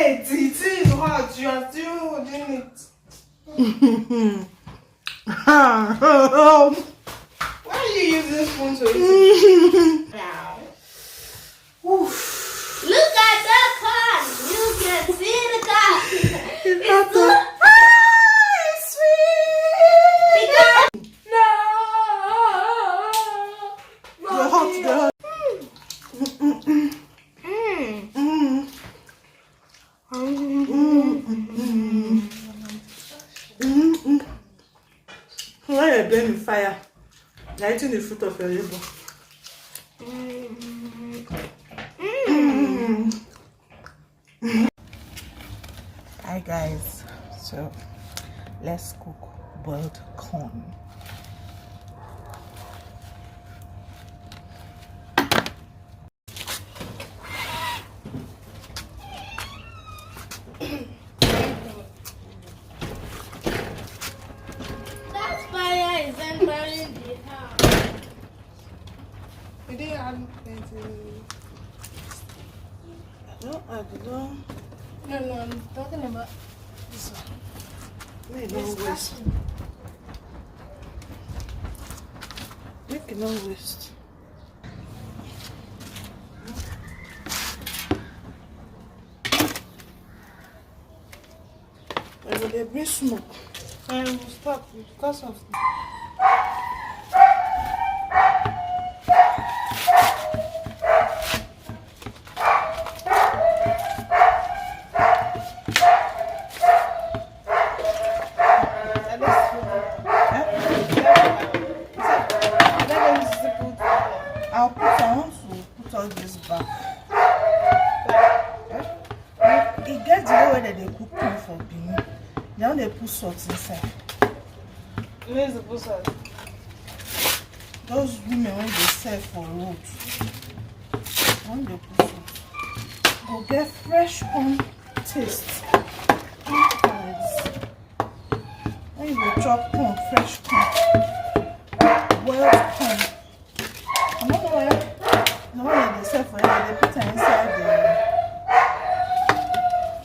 Wait, it is hot. You are still doing it. Why are you using spoon to eat it? Now. Look at the corn. You can see the corn. It's so it's sweet. No. They're hot. They're hot. Why are you burning fire? You're eating the fruit of your labor. Hi guys, so let's cook boiled corn. that fire isn't burning the house. You didn't add anything. No, I don't. No, I'm talking about this one. Make it not waste. Make it not waste. But they bring smoke. I will stop because of I'll put on to put all this back. It gets the way that they cook corn for Benin. Now they put salt inside. where's the busa? Those women when they sell for road, when they put salt, go get fresh corn taste. When you go chop corn, fresh corn, boiled corn. I don't know why the one that they sell for you, they put it inside the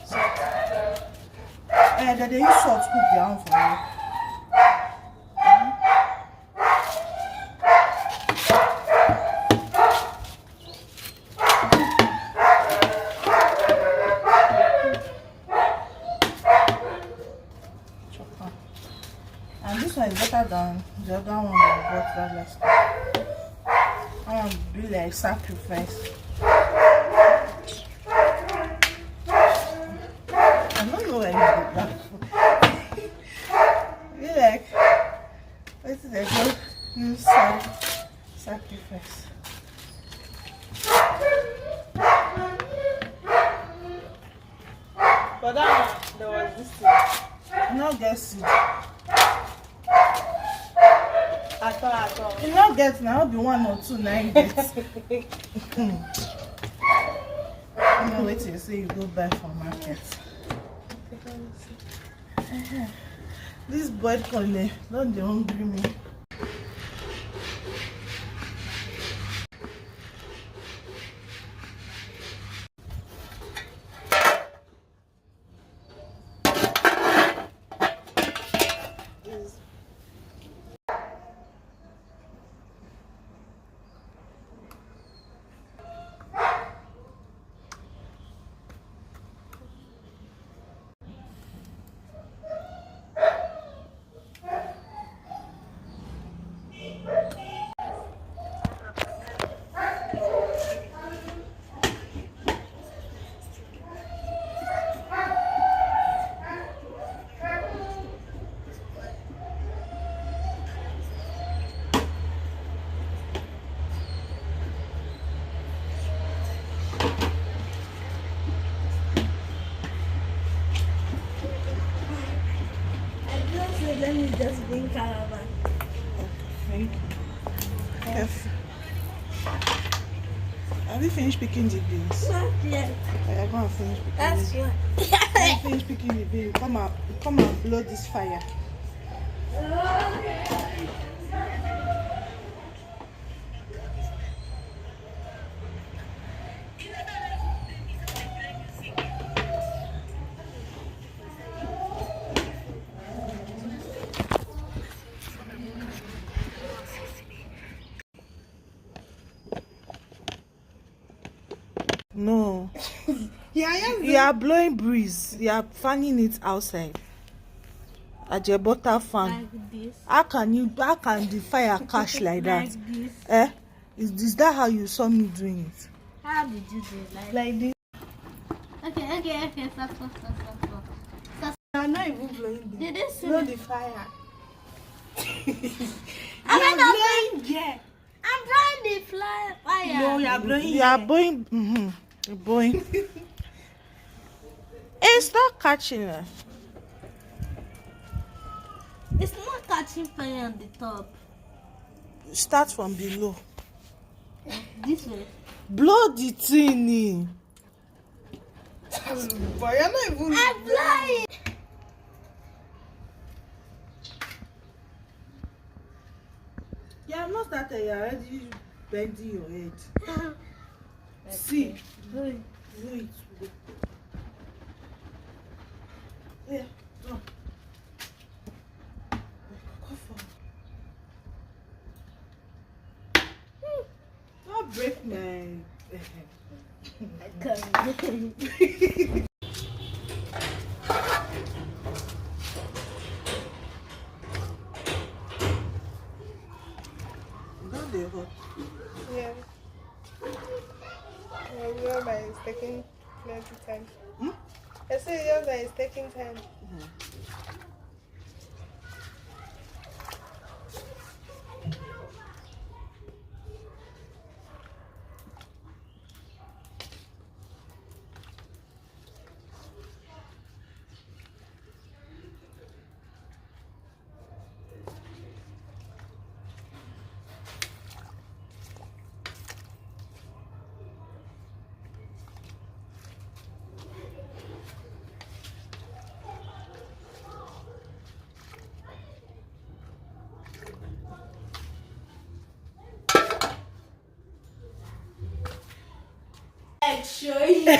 salt. That they use salt to cook their own for you. And this one is better than the other one that I bought that last time. I want to be like sacrifice. I don't know why you did that for. Be like, what's it called? You sacrifice. But that there was this thing. Not get seed. At all. You not get now, be 1 or 2 9 get. You know wait till you say you go buy from market. This boiled corn, don't they hungry me. Let me just bring caravan. Thank you. Yes. Have you finished picking the beans? Not yet. I'm going to finish picking That's the what. When you finish picking the beans, come and blow this fire. You are blowing breeze. You are fanning it outside. At your butter fan. Like this. How can the fire catch like that? Like this. Eh? Is that how you saw me doing it? How did you do it? Like this. Okay. Stop. I'm not even blowing this. Did this Blow the fire. I'm not blowing. Yeah. I'm blowing the fire. No, you are blowing. You are blowing. You're blowing. It's not catching her. It's not catching fire on the top. Start from below. This way. Blow the thing in. But you're not even. I'm blowing. Yeah, I'm not started. You're already bending your head. See. Blow it. Yeah. Go. Don't break my. Don't they hot? Yeah. Yours is taking plenty time. I say yours is taking time.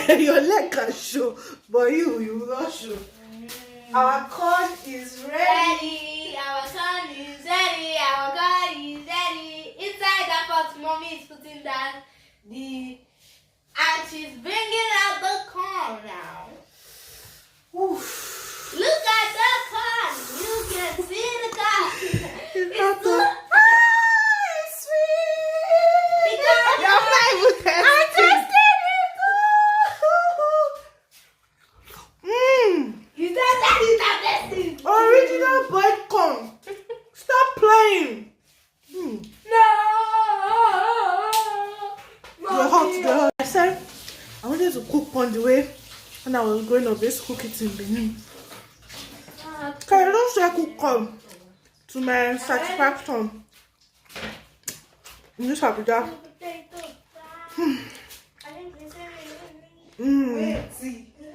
Your leg can show, but you will not show. Our corn is ready. Our corn is ready. Our corn is ready. Inside the pot, mommy is putting down and she's bringing out the corn now. Oof. Look at the corn. You can see the corn. It's sweet. Because You're not even tasting. You said that is not testing. Original boiled corn. Stop playing. No. They're hot. I said I wanted to cook on the way when I was growing up. Let's cook it in Benin. Okay, I don't say cook corn to my satisfaction. In this Abuja.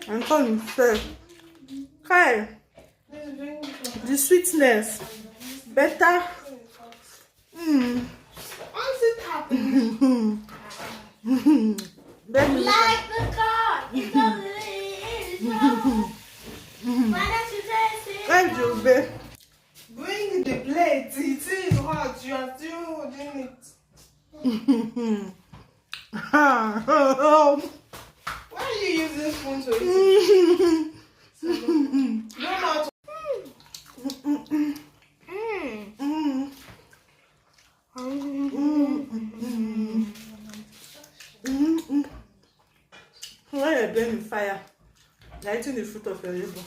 And corn is fresh. Okay. The sweetness better. What's it happening? Then Like the corn. It's why don't you taste it? let's do it. Bring the plate. It is hot. You are still holding it. Why are you using spoon to eat it? No, not. When you're burning fire, you're eating the fruit of your labor.